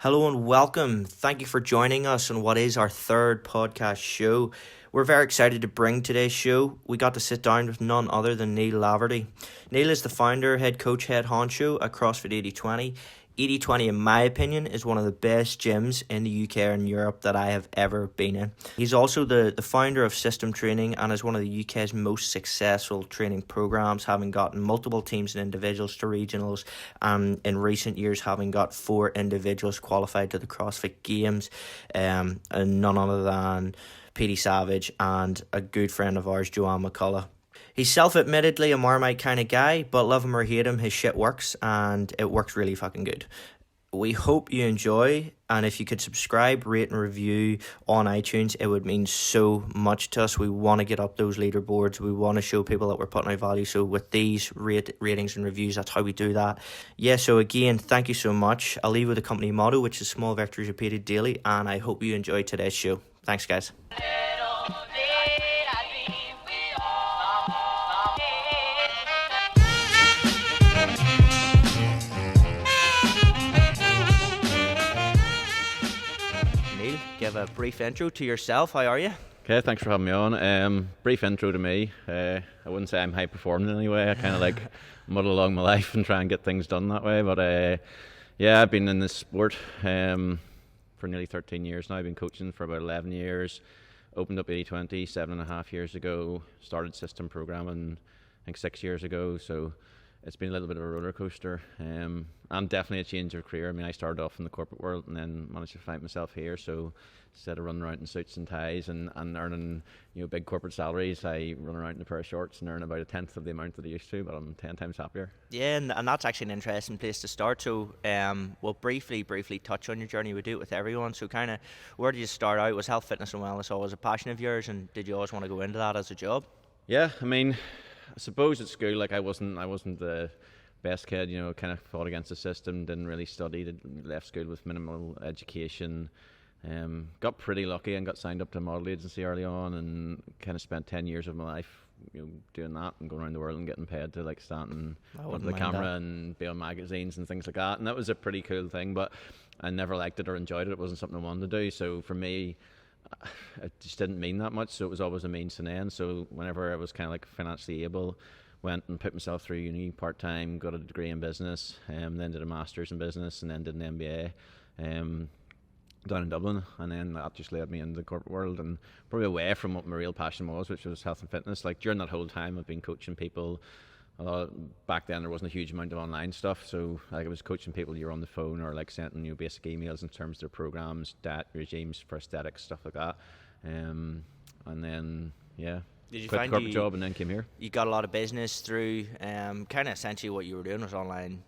Hello and welcome. Thank you for joining us on what is our third podcast show. We're very excited to bring today's show. We got to sit down with none other than Neil Laverty. Neil is the founder, head coach, head honcho at CrossFit 8020. 8020, in my opinion, is one of the best gyms in the UK and Europe that I have ever been in. He's also the founder of systmtraining and is one of the UK's most successful training programs, having gotten multiple teams and individuals to regionals, and in recent years having got 4 individuals qualified to the CrossFit Games, and none other than Petey Savage and a good friend of ours, Joanne McCullough. He's self-admittedly a marmite kind of guy, but love him or hate him, his shit works, and it works really fucking good. We hope you enjoy, and if you could subscribe, rate and review on iTunes, it would mean so much to us. We want to get up those leaderboards. We want to show people that we're putting out value. So with these ratings and reviews, that's how we do that. Yeah, so again, thank you so much. I'll leave with the company motto, which is small victories repeated daily, and I hope you enjoyed today's show. Thanks, guys. Give a brief intro to yourself. How are you? Okay, thanks for having me on. Brief intro to me. I wouldn't say I'm high performing in any way. I kind of like muddle along my life and try and get things done that way. But yeah, I've been in this sport for nearly 13 years now. I've been coaching for about 11 years. Opened up 8020 7.5 years ago. Started system programming I think 6 years ago. So it's been a little bit of a roller coaster, and definitely a change of career. I mean, I started off in the corporate world and then managed to find myself here. So instead of running around in suits and ties and earning big corporate salaries, I run around in a pair of shorts and earn about 1/10 of the amount that I used to, but I'm 10 times happier. Yeah, and that's actually an interesting place to start. So we'll briefly touch on your journey. We do it with everyone. So kind of, where did you start out? Was health, fitness and wellness always a passion of yours, and did you always want to go into that as a job? Yeah, I mean, I suppose at school, like I wasn't the best kid, kind of fought against the system, didn't really study, left school with minimal education. Got pretty lucky and got signed up to a model agency early on, and kind of spent 10 years of my life doing that and going around the world and getting paid to like stand in front of the camera and be on magazines and things like that. And that was a pretty cool thing, but I never liked it or enjoyed it. It wasn't something I wanted to do. So for me, it just didn't mean that much, so it was always a means to an end. So whenever I was kind of like financially able, went and put myself through uni part-time, got a degree in business, then did a master's in business, and then did an MBA down in Dublin, and then that just led me into the corporate world and probably away from what my real passion was, which was health and fitness. Like during that whole time I've been coaching people. Back then there wasn't a huge amount of online stuff, so like I was coaching people you're on the phone or like sending basic emails in terms of their programs, diet regimes for aesthetics, stuff like that. And then did you quit the corporate job and then came here. You got a lot of business through kind of essentially what you were doing was online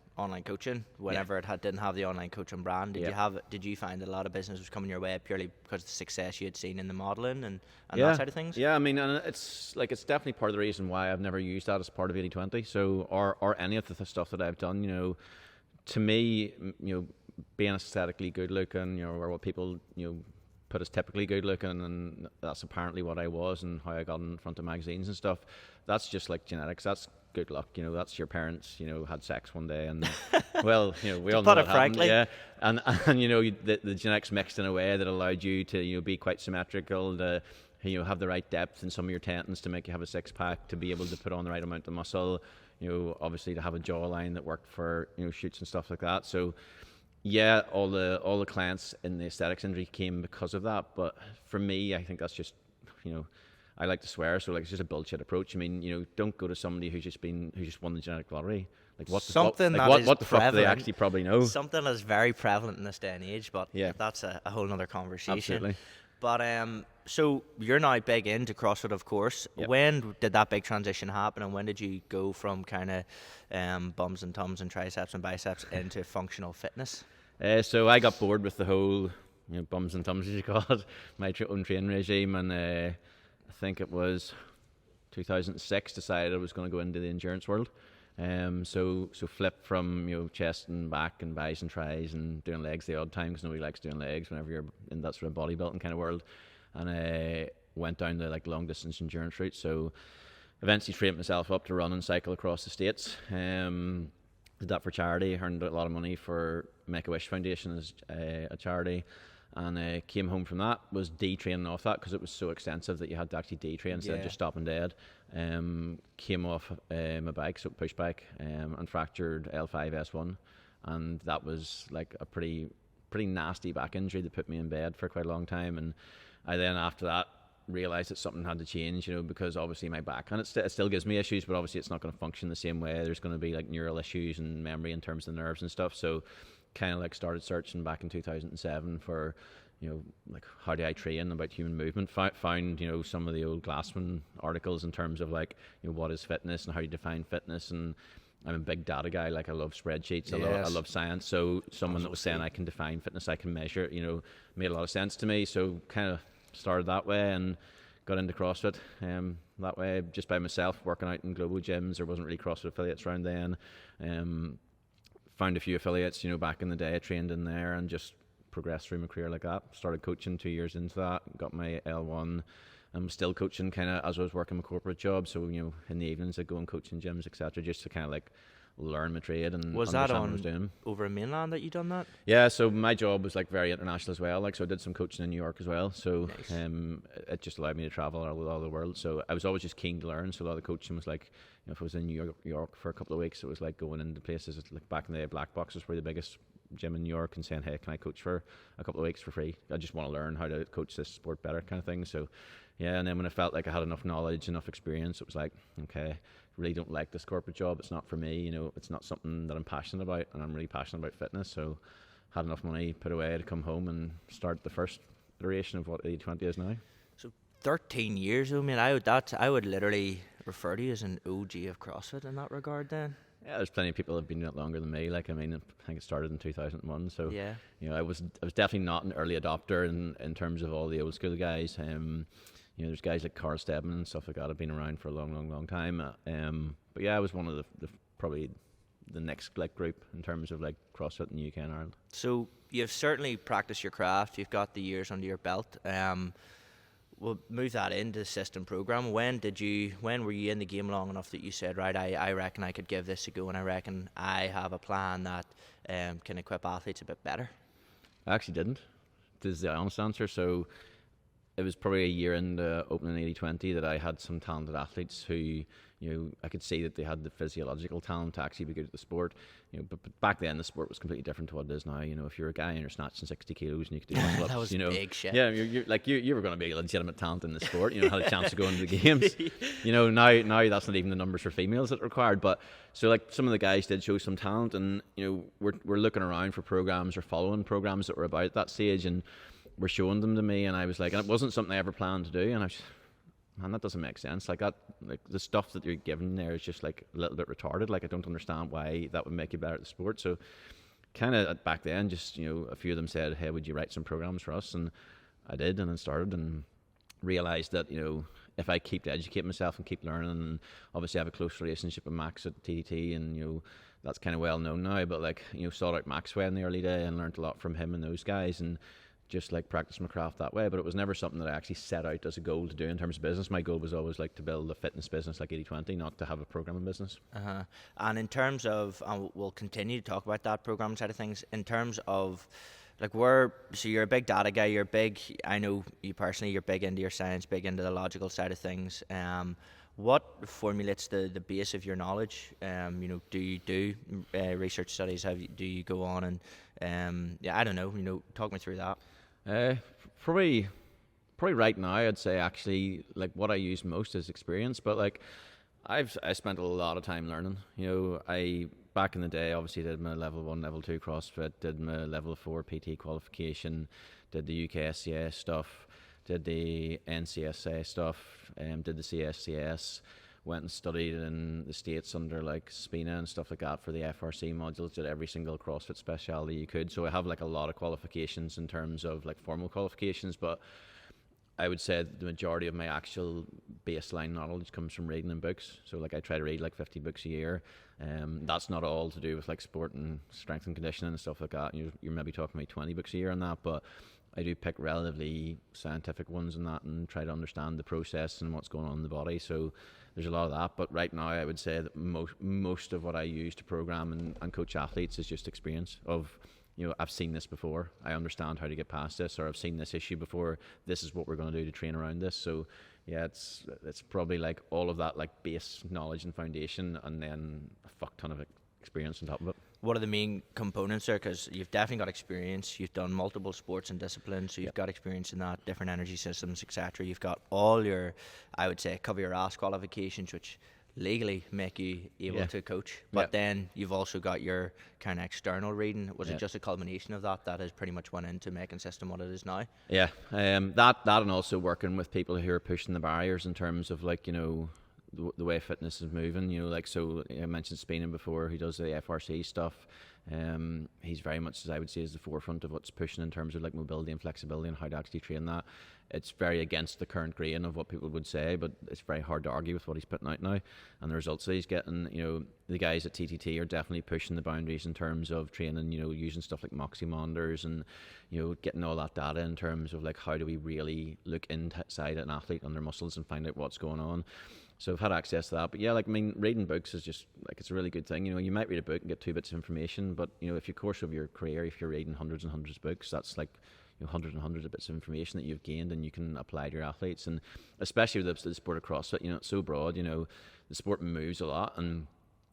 coaching whenever it didn't have the online coaching brand. Did you find that a lot of business was coming your way purely because of the success you had seen in the modelling and that side of things? Yeah, I mean, and it's definitely part of the reason why I've never used that as part of 8020. So or any of the stuff that I've done, to me, being aesthetically good looking, or what people put as typically good looking, and that's apparently what I was and how I got in front of magazines and stuff. That's just like genetics. That's good luck. That's your parents had sex one day and well, we all know what happened. Yeah, and the genetics mixed in a way that allowed you to be quite symmetrical, to have the right depth in some of your tendons to make you have a six-pack, to be able to put on the right amount of muscle, obviously to have a jawline that worked for shoots and stuff like that. So yeah, all the clients in the aesthetics industry came because of that. But for me, I think that's just I like to swear, so like it's just a bullshit approach. I mean, don't go to somebody who's just won the genetic lottery. Like what the fuck do they actually probably know? Something that's very prevalent in this day and age, but that's a whole other conversation. Absolutely. But so you're now big into CrossFit, of course. Yep. When did that big transition happen, and when did you go from kind of bums and tums and triceps and biceps into functional fitness? So I got bored with the whole bums and tums, as you call it, my own training regime, and I think it was 2006 decided I was going to go into the endurance world. So flip from chest and back and bis and tris and doing legs the odd time, because nobody likes doing legs whenever you're in that sort of bodybuilding kind of world, and went down the like long distance endurance route. So eventually trained myself up to run and cycle across the states. Did that for charity, earned a lot of money for Make-A-Wish Foundation as a charity, and came home from that, was day-training off that because it was so extensive that you had to actually day-train instead of just stopping dead. Came off my bike, so push bike, and fractured L5-S1, and that was like a pretty nasty back injury that put me in bed for quite a long time. And I then after that realised that something had to change, because obviously my back, and it still gives me issues, but obviously it's not going to function the same way. There's going to be like neural issues and memory in terms of the nerves and stuff. So kind of like started searching back in 2007 for like how do I train about human movement. Found some of the old Glassman articles in terms of like what is fitness and how you define fitness. And I'm a big data guy. Like I love spreadsheets. I love science. So someone that was saying I can define fitness, I can measure it, made a lot of sense to me. So kind of started that way and got into CrossFit that way, just by myself, working out in global gyms. There wasn't really CrossFit affiliates around then. Found a few affiliates, back in the day, trained in there and just progressed through my career like that. Started coaching 2 years into that, got my L1. I'm still coaching kind of as I was working my corporate job. So, in the evenings I go and coach in gyms, etc., just to kind of like learn my trade and was understand that what I was doing. Over in mainland that you done that? Yeah, so my job was like very international as well. Like, so I did some coaching in New York as well. So nice. It just allowed me to travel all over the world. So I was always just keen to learn. So a lot of the coaching was like, if I was in New York for a couple of weeks, it was like going into places like back in the day, Black Boxes were the biggest gym in New York, and saying, hey, can I coach for a couple of weeks for free? I just want to learn how to coach this sport better, kind of thing. So yeah, and then when I felt like I had enough knowledge, enough experience, it was like, okay, really don't like this corporate job. It's not for me. It's not something that I'm passionate about, and I'm really passionate about fitness. So had enough money put away to come home and start the first iteration of what 80/20 is now. So 13 years. I mean, I would literally refer to you as an OG of CrossFit in that regard. Then. Yeah, there's plenty of people that have been doing it longer than me. Like, I mean, I think it started in 2001. So yeah, I was definitely not an early adopter in terms of all the old school guys. There's guys like Carl Stedman and stuff like that have been around for a long time. But yeah, I was one of the probably the next like group in terms of like CrossFit in the UK and Ireland. So you've certainly practiced your craft. You've got the years under your belt. We'll move that into the system program. When were you in the game long enough that you said, right, I reckon I could give this a go, and I reckon I have a plan that can equip athletes a bit better? I actually didn't. This is the honest answer. So it was probably a year into opening 80/20 that I had some talented athletes who, I could see that they had the physiological talent to actually be good at the sport. But back then the sport was completely different to what it is now. If you're a guy and you're snatching 60 kilos and you could do muscle ups, that was big shit. Yeah, you were going to be a legitimate talent in the sport. Had a chance to go into the games. Now that's not even the numbers for females that are required. But so like some of the guys did show some talent, and we're looking around for programs or following programs that were about at that stage, and were showing them to me, and I was like, and it wasn't something I ever planned to do, and I was, man, that doesn't make sense. Like that, like the stuff that you're given there is just like a little bit retarded. Like I don't understand why that would make you better at the sport. So kind of back then, just a few of them said, hey, would you write some programs for us? And I did, and then started and realized that if I keep to educate myself and keep learning, and obviously I have a close relationship with Max at TDT, and that's kind of well known now, but like sought out Maxwell in the early day and learned a lot from him and those guys, and just like practice my craft that way. But it was never something that I actually set out as a goal to do in terms of business. My goal was always like to build a fitness business like 80/20, not to have a programming business. And in terms of, we'll continue to talk about that program side of things, in terms of like so you're a big data guy, I know you personally, you're big into your science, big into the logical side of things. What formulates the base of your knowledge? Do you do research studies? Do you go on and I don't know, talk me through that. Probably right now I'd say actually like what I use most is experience, but like I spent a lot of time learning. I back in the day obviously did my level 1, level 2 CrossFit, did my level 4 PT qualification, did the UKSCS stuff, did the NCSA stuff, did the CSCS, went and studied in the States under like SPINA and stuff like that for the FRC modules, did every single CrossFit speciality you could. So I have like a lot of qualifications in terms of like formal qualifications, but I would say the majority of my actual baseline knowledge comes from reading in books. So like I try to read like 50 books a year. That's not all to do with like sport and strength and conditioning and stuff like that. You're maybe talking about 20 books a year on that, but I do pick relatively scientific ones in that and try to understand the process and what's going on in the body. So there's a lot of that. But right now I would say that most of what I use to program and coach athletes is just experience of, I've seen this before. I understand how to get past this, or I've seen this issue before. This is what we're going to do to train around this. So yeah, it's probably like all of that like base knowledge and foundation, and then a fuck ton of experience on top of it. What are the main components there? Because you've definitely got experience. You've done multiple sports and disciplines, so you've got experience in that, different energy systems, etc. You've got all your, I would say, cover your ass qualifications, which legally make you able to coach. But then you've also got your kind of external reading. Was it just a culmination of that has pretty much went into making system what it is now? Yeah, that and also working with people who are pushing the barriers in terms of like, the way fitness is moving, like, so I mentioned Speenan before, who does the FRC stuff. He's very much, as I would say, is the forefront of what's pushing in terms of like mobility and flexibility and how to actually train that. It's very against the current grain of what people would say, but it's very hard to argue with what he's putting out now and the results that he's getting. The guys at TTT are definitely pushing the boundaries in terms of training, using stuff like Moxie monitors and, getting all that data in terms of like how do we really look inside an athlete and their muscles and find out what's going on. So I've had access to that. But yeah, reading books is just like, it's a really good thing. You might read a book and get 2 bits of information, but if your course of your career, if you're reading hundreds and hundreds of books, that's like hundreds and hundreds of bits of information that you've gained and you can apply to your athletes. And especially with the sport of CrossFit, it's so broad, the sport moves a lot. And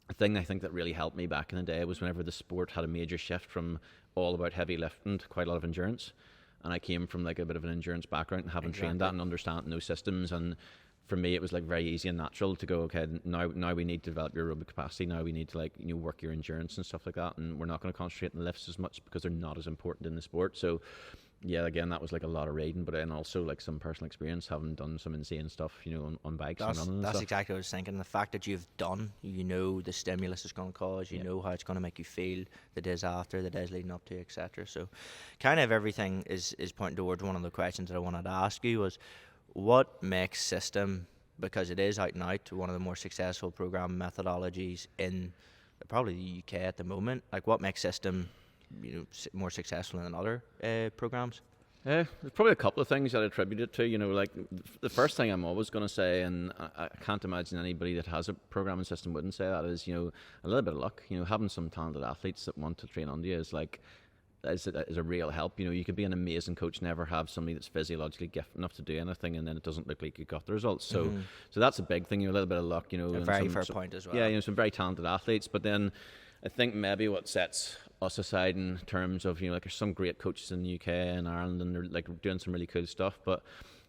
the thing I think that really helped me back in the day was whenever the sport had a major shift from all about heavy lifting to quite a lot of endurance. And I came from like a bit of an endurance background and having trained that and understanding those systems. And for me, it was like very easy and natural to go, okay, now we need to develop your aerobic capacity. Now we need to like, work your endurance and stuff like that. And we're not going to concentrate on the lifts as much because they're not as important in the sport. So yeah, again, that was like a lot of reading, but then also like some personal experience, having done some insane stuff, on bikes and running and stuff. That's exactly what I was thinking. The fact that you've done, the stimulus it's going to cause, you know how it's going to make you feel the days after, the days leading up to, etc. So kind of everything is pointing towards one of the questions that I wanted to ask you was, what makes system, because it is out and out one of the more successful program methodologies in probably the UK at the moment, like what makes system more successful than other programs? There's probably a couple of things that I attribute it to. Like the first thing I'm always going to say, and I can't imagine anybody that has a programming system wouldn't say that, is a little bit of luck. Having some talented athletes that want to train under you is a real help. You could be an amazing coach, never have somebody that's physiologically gifted enough to do anything, and then it doesn't look like you got the results. So that's a big thing. A little bit of luck. A very fair point as well. Yeah, some very talented athletes, but then I think maybe what sets us aside in terms of, like there's some great coaches in the UK and Ireland and they're like doing some really cool stuff, but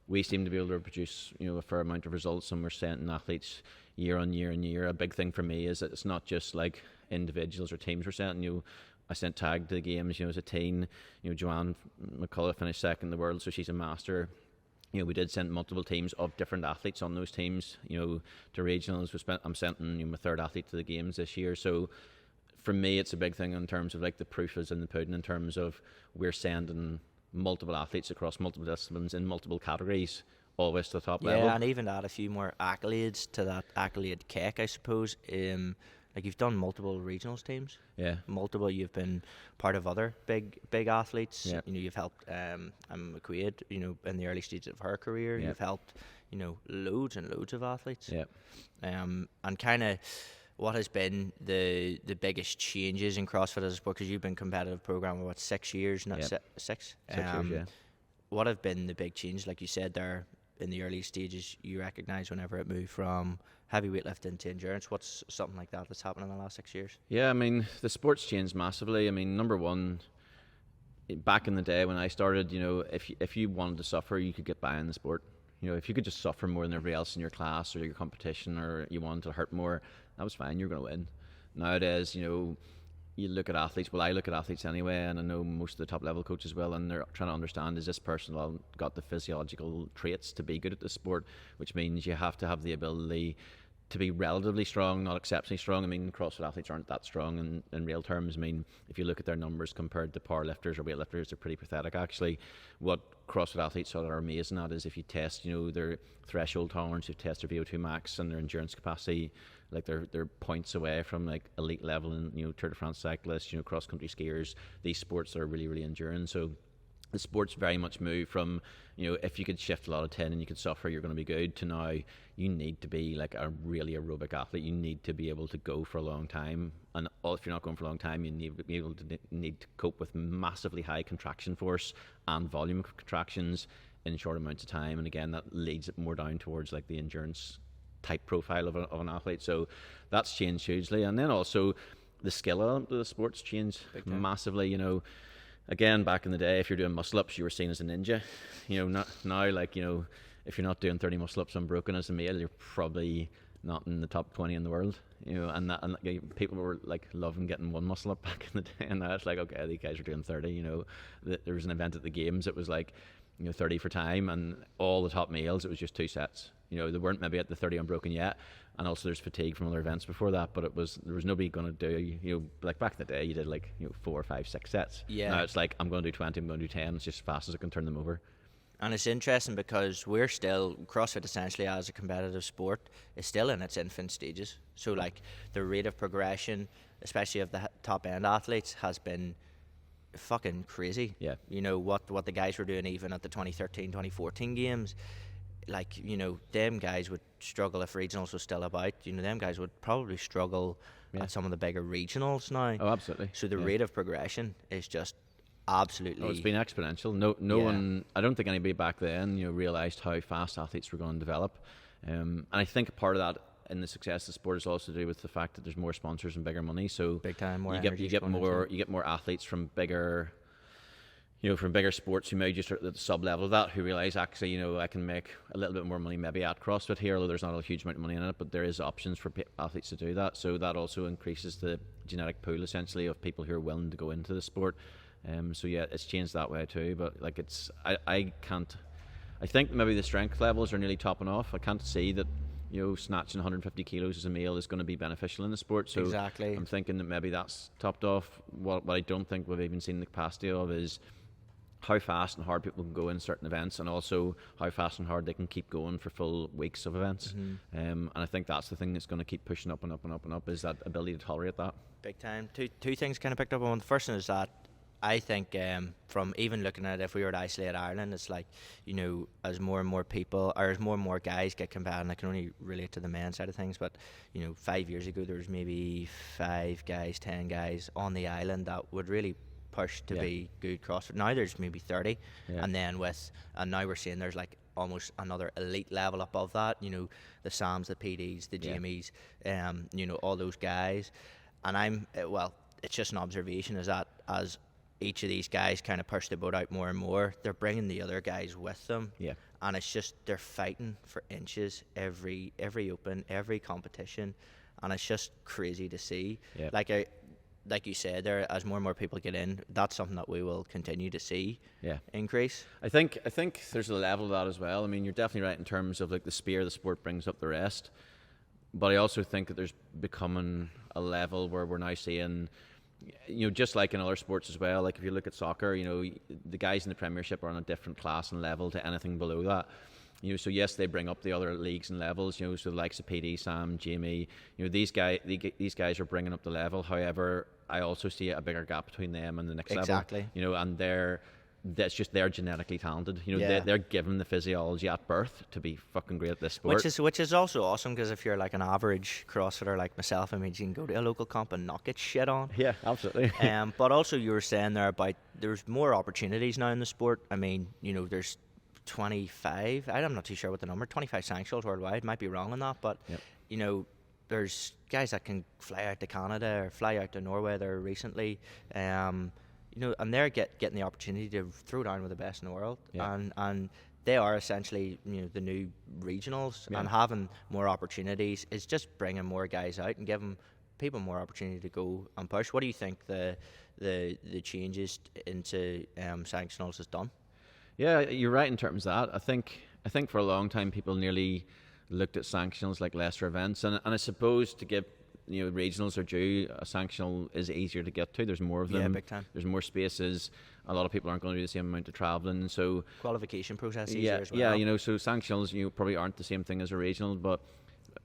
we seem to be able to produce, a fair amount of results, and we're sending athletes year on year and year. A big thing for me is that it's not just like individuals or teams we're sending. I sent Tadhg.lawless, as a teen. Joanne McCullough finished second in the world, so she's a master. We did send multiple teams of different athletes on those teams, to regionals. I'm sending my third athlete to the games this year. So for me, it's a big thing in terms of like the proof is in the pudding, in terms of we're sending multiple athletes across multiple disciplines in multiple categories, always to the top level. Yeah, and even add a few more accolades to that accolade cake, I suppose. Like you've done multiple regionals teams. Yeah. You've been part of other big athletes. Yeah. You've helped McQuaid, in the early stages of her career. Yeah. You've helped, loads and loads of athletes. Yeah. And kind of what has been the biggest changes in CrossFit as a sport? Because you've been competitive program for 6 years, not 6? 6 years, yeah. What have been the big changes? Like you said there, in the early stages, you recognise whenever it moved from heavy weightlifting to endurance. What's something like that that's happened in the last 6 years? Yeah, the sport's changed massively. Number one, back in the day when I started, if you wanted to suffer, you could get by in the sport. If you could just suffer more than everybody else in your class or your competition, or you wanted to hurt more, that was fine, you're going to win. Nowadays, you look at athletes, well, I look at athletes anyway, and I know most of the top level coaches will, and they're trying to understand, is this person got the physiological traits to be good at the sport, which means you have to have the ability to be relatively strong, not exceptionally strong. I mean, CrossFit athletes aren't that strong in real terms. I mean, if you look at their numbers compared to powerlifters or weightlifters, they're pretty pathetic actually. What CrossFit athletes are amazing at is if you test, their threshold tolerance, you test their VO2 max and their endurance capacity, like they're points away from like elite level in, Tour de France cyclists, cross country skiers. These sports are really, really enduring. So the sport's very much moved from, if you could shift a lot of 10 and you could suffer, you're going to be good, to now you need to be like a really aerobic athlete. You need to be able to go for a long time. And if you're not going for a long time, you need to be able to need to cope with massively high contraction force and volume contractions in short amounts of time. And again, that leads it more down towards like the endurance type profile of an athlete. So that's changed hugely. And then also the skill element of the sport's changed massively, Again, back in the day, if you're doing muscle-ups, you were seen as a ninja. Now, like, if you're not doing 30 muscle-ups unbroken as a male, you're probably not in the top 20 in the world. And people were like loving getting one muscle-up back in the day, and now it's like, okay, these guys are doing 30. There was an event at the games. It was like, 30 for time, and all the top males, it was just 2 sets. They weren't maybe at the 30 unbroken yet, and also there's fatigue from other events before that, but there was nobody going to do, like back in the day, you did like 4, 5, 6 sets. Yeah. Now it's like, I'm going to do 20, I'm going to do 10, it's just as fast as I can turn them over. And it's interesting because CrossFit essentially as a competitive sport is still in its infant stages. So like the rate of progression, especially of the top end athletes, has been fucking crazy. Yeah. What the guys were doing even at the 2013, 2014 games, like, them guys would struggle if regionals was still about. Them guys would probably struggle at some of the bigger regionals now. Oh, absolutely. So the rate of progression is just absolutely... Oh, it's been exponential. No one, I don't think anybody back then, realised how fast athletes were going to develop. And I think part of that in the success of the sport is also to do with the fact that there's more sponsors and bigger money. So big time, more you get more athletes from bigger... from bigger sports who may just at the sub level of that, who realise actually, I can make a little bit more money maybe at CrossFit here, although there's not a huge amount of money in it, but there is options for athletes to do that. So that also increases the genetic pool essentially of people who are willing to go into the sport. So yeah, it's changed that way too. But like I think maybe the strength levels are nearly topping off. I can't see that snatching 150 kilos as a male is going to be beneficial in the sport. So exactly. I'm thinking that maybe that's topped off. What I don't think we've even seen the capacity of is how fast and hard people can go in certain events, and also how fast and hard they can keep going for full weeks of events. And I think that's the thing that's going to keep pushing up and up and up and up, is that ability to tolerate that. Big time. Two things kind of picked up on. The first one is that I think from even looking at it, if we were to isolate Ireland, it's like, as more and more people, or as more and more guys get combated, and I can only relate to the men's side of things, but 5 years ago there was maybe 5 guys, 10 guys on the island that would really push to be good CrossFit. Now there's maybe 30, and then now we're seeing there's like almost another elite level above that. The Sams, the PDs, the Jamies, all those guys. And it's just an observation, is that as each of these guys kind of push the boat out more and more, they're bringing the other guys with them. Yeah. And it's just, they're fighting for inches every open, every competition, and it's just crazy to see. Yeah. Like you said there, as more and more people get in, that's something that we will continue to see increase. I think there's a level of that as well. I mean, you're definitely right in terms of like the spear of the sport brings up the rest, but I also think that there's becoming a level where we're now seeing, just like in other sports as well, like if you look at soccer, the guys in the Premiership are on a different class and level to anything below that. So yes, they bring up the other leagues and levels. So the likes of PD, Sam, Jamie. These guys are bringing up the level. However, I also see a bigger gap between them and the next level. Exactly. And they're genetically talented. They're given the physiology at birth to be fucking great at this sport. Which is also awesome, because if you're like an average CrossFitter like myself, I mean, you can go to a local comp and not get shit on. Yeah, absolutely. But also you were saying there about there's more opportunities now in the sport. I mean, there's 25, I'm not too sure what the number, 25 sanctions worldwide, might be wrong on that, but there's guys that can fly out to Canada or fly out to Norway there recently, and they're getting the opportunity to throw down with the best in the world, and they are essentially the new regionals, and having more opportunities is just bringing more guys out and giving people more opportunity to go and push. What do you think the changes into sanctionals has done? Yeah, you're right in terms of that. I think for a long time people nearly looked at sanctionals like lesser events, and I suppose to give regionals are due, a sanctional is easier to get to. There's more of them. Yeah, big time. There's more spaces. A lot of people aren't going to do the same amount of travelling, so qualification process easier as well. Yeah, so sanctionals probably aren't the same thing as a regional, but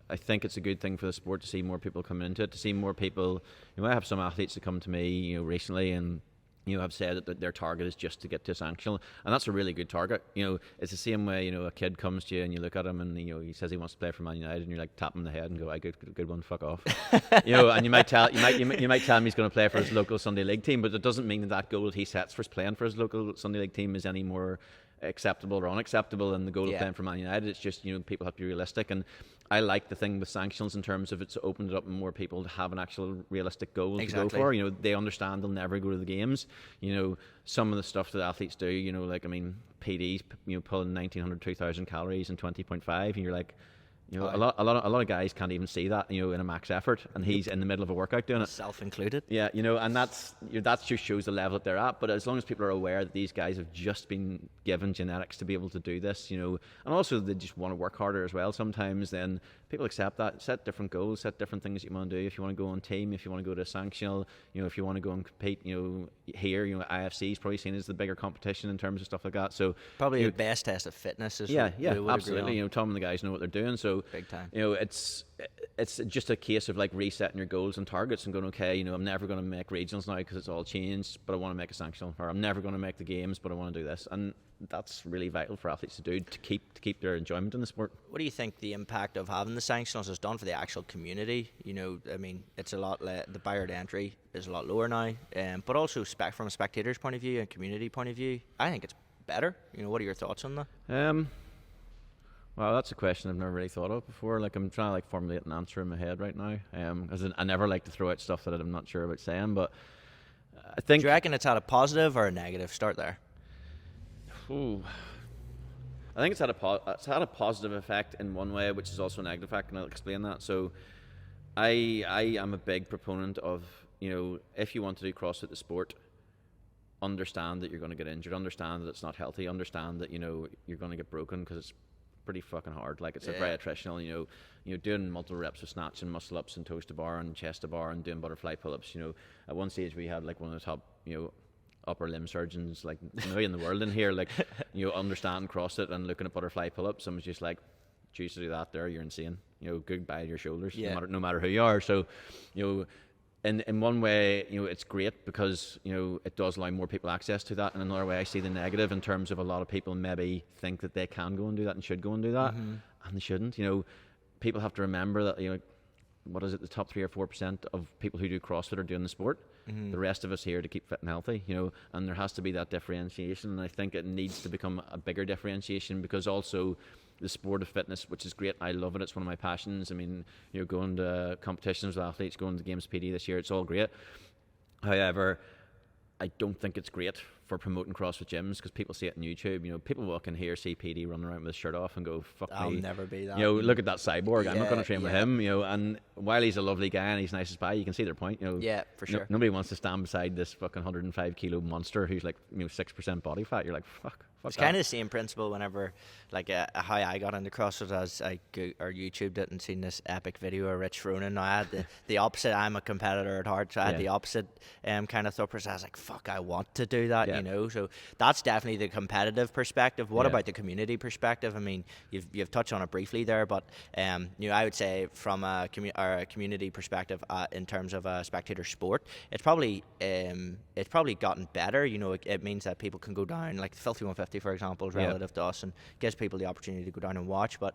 I think it's a good thing for the sport to see more people coming into it, to see more people. I have some athletes that come to me, recently, and have said that their target is just to get to a sanctional, and that's a really good target. It's the same way, a kid comes to you and you look at him and he says he wants to play for Man United, and you're like, tap him in the head and go, "I good one, fuck off." And you might tell him he's going to play for his local Sunday League team, but it doesn't mean that goal that he sets for playing for his local Sunday League team is any more acceptable or unacceptable than the goal of playing for Man United. It's just people have to be realistic, and I like the thing with sanctions in terms of it's opened it up more people to have an actual realistic goal to go for. They understand they'll never go to the games. Some of the stuff that athletes do, PDs, pulling 1,900, 2,000 calories in 20.5, and you're like, a lot of guys can't even see that, in a max effort, and he's in the middle of a workout doing it, self included. Yeah, and that just shows the level that they're at. But as long as people are aware that these guys have just been given genetics to be able to do this, and also they just want to work harder as well sometimes, then people accept that. Set different goals, set different things you want to do. If you want to go on team, if you want to go to a sanctional, if you want to go and compete, here, IFC is probably seen as the bigger competition in terms of stuff like that. So probably the best test of fitness is absolutely. Tom and the guys know what they're doing. So big time. It's just a case of like resetting your goals and targets and going, okay, I'm never going to make regionals now because it's all changed, but I want to make a sanctional, or I'm never going to make the games, but I want to do this. And that's really vital for athletes to do to keep their enjoyment in the sport. What do you think the impact of having the sanctionals has done for the actual community? It's a lot the barrier to entry is a lot lower now, but also from a spectator's point of view and community point of view, I think it's better. What are your thoughts on that? Well, that's a question I've never really thought of before. Like, I'm trying to formulate an answer in my head right now, because I never like to throw out stuff that I'm not sure about saying. But I think. Do you reckon it's had a positive or a negative? Start there. I think it's had a positive effect in one way, which is also a negative effect, and I'll explain that. So, I am a big proponent of if you want to do CrossFit the sport, understand that you're going to get injured, understand that it's not healthy, understand that you're going to get broken because it's pretty fucking hard. Like, it's very attritional. Doing multiple reps of snatch and muscle ups and toes to bar and chest to bar and doing butterfly pull-ups. At one stage we had like one of the top upper limb surgeons like maybe in the world in here, like understanding CrossFit and looking at butterfly pull-ups. And was just like, choose to do that there, you're insane. Goodbye to your shoulders, no matter who you are. So in one way, it's great because, it does allow more people access to that. In another way, I see the negative in terms of a lot of people maybe think that they can go and do that and should go and do that, and they shouldn't. People have to remember that, what is it, the top 3 or 4% of people who do CrossFit are doing the sport. The rest of us here to keep fit and healthy, and there has to be that differentiation. And I think it needs to become a bigger differentiation, because also the sport of fitness, which is great, I love it, it's one of my passions. I mean, going to competitions with athletes, going to the Games PD this year, it's all great. However, I don't think it's great for promoting CrossFit gyms, because people see it on YouTube. People walk in here, see PD running around with his shirt off and go, fuck I'll me. never be that. Look at that cyborg. I'm not going to train with him. And while he's a lovely guy and he's nice as pie, you can see their point. Yeah, for sure. Nobody wants to stand beside this fucking 105 kilo monster who's like 6% body fat. You're like, fuck. It's kind of the same principle whenever, like, how I got into CrossFit, as I YouTubed it and seen this epic video of Rich Froning. I had the opposite. I'm a competitor at heart, so I had the opposite kind of thought process. I was like, fuck, I want to do that, So that's definitely the competitive perspective. What about the community perspective? I mean, you've touched on it briefly there, but I would say from a community perspective, in terms of a spectator sport, it's probably gotten better. It means that people can go down, like the Filthy 150, for example, is relative to us, and gives people the opportunity to go down and watch. But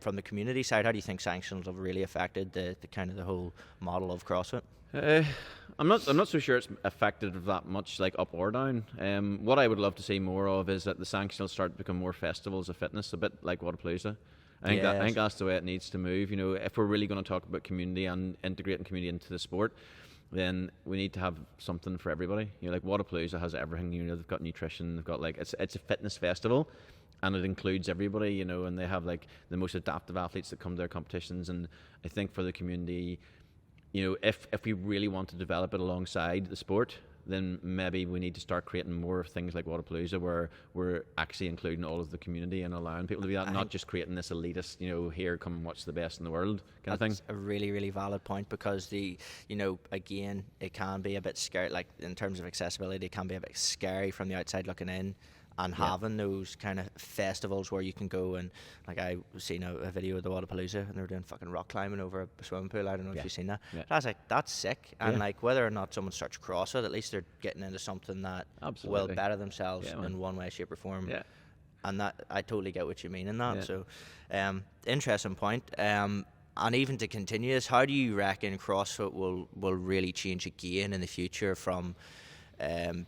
from the community side, how do you think sanctions have really affected the kind of the whole model of CrossFit? I'm not so sure it's affected that much, like up or down. What I would love to see more of is that the sanctions start to become more festivals of fitness, a bit like Wodapalooza. I think that's the way it needs to move. If we're really going to talk about community and integrating community into the sport, then we need to have something for everybody. Like Wodapalooza has everything. They've got nutrition, they've got it's a fitness festival, and it includes everybody. And they have like the most adaptive athletes that come to their competitions. And I think for the community, if we really want to develop it alongside the sport, then maybe we need to start creating more things like Wodapalooza, where we're actually including all of the community and allowing people to be that, not just creating this elitist, here, come and watch the best in the world kind of thing. That's a really, really valid point, because again, it can be a bit scary, like in terms of accessibility, it can be a bit scary from the outside looking in. And having those kind of festivals where you can go and, like, I was seeing a video of the Wodapalooza and they were doing fucking rock climbing over a swimming pool. I don't know if you've seen that. But I was like, that's sick. And like, whether or not someone starts CrossFit, at least they're getting into something that will better themselves in one way, shape or form. Yeah. And that, I totally get what you mean in that. Yeah. So, interesting point. And even to continue this, how do you reckon CrossFit will really change again in the future from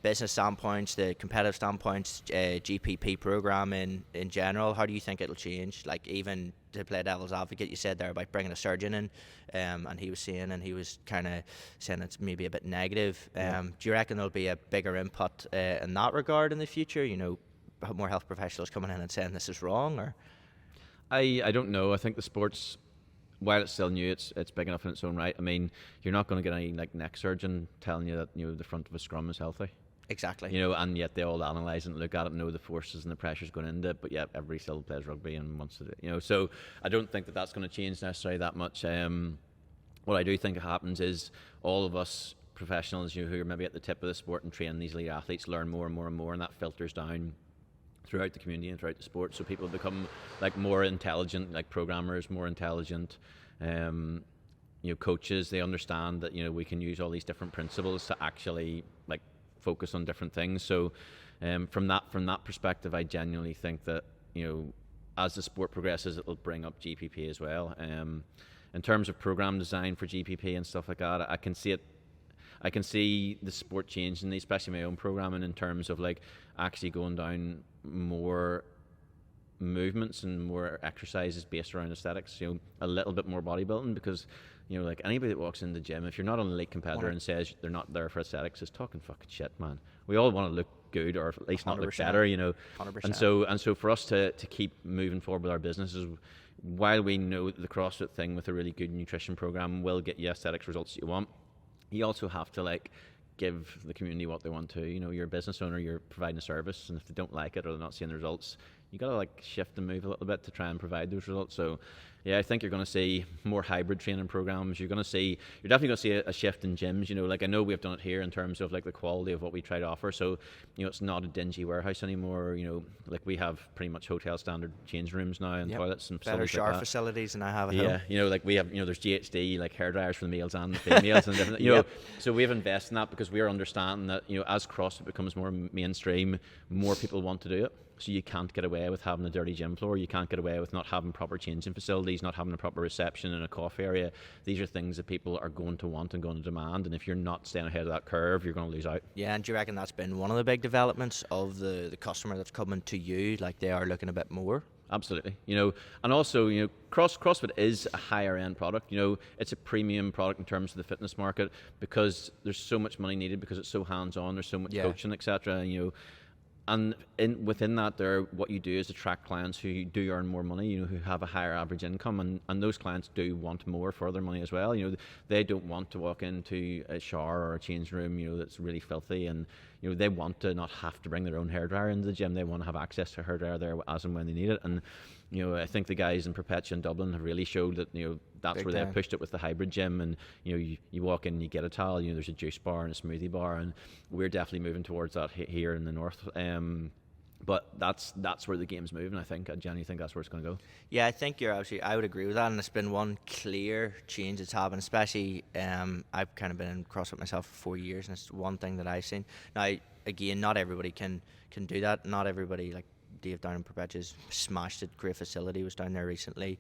business standpoints, the competitive standpoints, GPP program in general? How do you think it'll change? Like, even to play devil's advocate, you said there about bringing a surgeon in, and he was kind of saying it's maybe a bit negative. Do you reckon there'll be a bigger input in that regard in the future? More health professionals coming in and saying this is wrong, or? I don't know. I think the sport's, while it's still new, it's big enough in its own right. I mean, you're not going to get any like neck surgeon telling you that the front of a scrum is healthy. Exactly. And yet they all analyse and look at it and know the forces and the pressures going into it. But yet everybody still plays rugby and wants to do it. So I don't think that's going to change necessarily that much. What I do think happens is all of us professionals, who are maybe at the tip of the sport and train these elite athletes, learn more and more and more, and that filters down throughout the community and throughout the sport, so people become like more intelligent, like programmers, more intelligent coaches. They understand that we can use all these different principles to actually like focus on different things. So from that perspective, I genuinely think that as the sport progresses, it'll bring up GPP as well. In terms of program design for GPP and stuff like that, I can see it. I can see the sport changing, especially my own programming, in terms of like actually going down more movements and more exercises based around aesthetics, a little bit more bodybuilding, because like anybody that walks in the gym, if you're not an elite competitor and says they're not there for aesthetics, is talking fucking shit, man. We all want to look good, or at least not look better, 100%. And so for us to keep moving forward with our businesses, while we know the CrossFit thing with a really good nutrition program will get you aesthetics results that you want, you also have to like give the community what they want to. You're a business owner, you're providing a service, and if they don't like it or they're not seeing the results, you got to like shift and move a little bit to try and provide those results. So yeah, I think you're going to see more hybrid training programs. You're definitely going to see a shift in gyms. Like I know we've done it here in terms of like the quality of what we try to offer. So it's not a dingy warehouse anymore. Like we have pretty much hotel standard change rooms now, and toilets and better shower facilities than I have at home. Like we have there's GHD, like hair dryers for the males and the females and different. So we've invested in that because we're understanding that as CrossFit becomes more mainstream, more people want to do it. So you can't get away with having a dirty gym floor. You can't get away with not having proper changing facilities, not having a proper reception and a coffee area. These are things that people are going to want and going to demand. And if you're not staying ahead of that curve, you're going to lose out. Yeah, and do you reckon that's been one of the big developments of the customer that's coming to you? Like they are looking a bit more? Absolutely. And also, CrossFit is a higher end product. It's a premium product in terms of the fitness market because there's so much money needed, because it's so hands-on, there's so much coaching, etc. And within that, what you do is attract clients who do earn more money, who have a higher average income, and those clients do want more for their money as well. They don't want to walk into a shower or a change room, that's really filthy, and they want to not have to bring their own hairdryer into the gym. They want to have access to a hairdryer there as and when they need it. And I think the guys in Perpetua in Dublin have really showed that that's big where they've pushed it with the hybrid gym. And you walk in, and you get a towel. There's a juice bar and a smoothie bar, and we're definitely moving towards that here in the north. But that's where the game's moving. I genuinely think that's where it's going to go. Yeah, I think I would agree with that, and it's been one clear change that's happened. Especially, I've kind of been in CrossFit myself for 4 years, and it's one thing that I've seen. Now, again, not everybody can do that. Not everybody, like Dave down in Perpetua's smashed it. Great facility, was down there recently.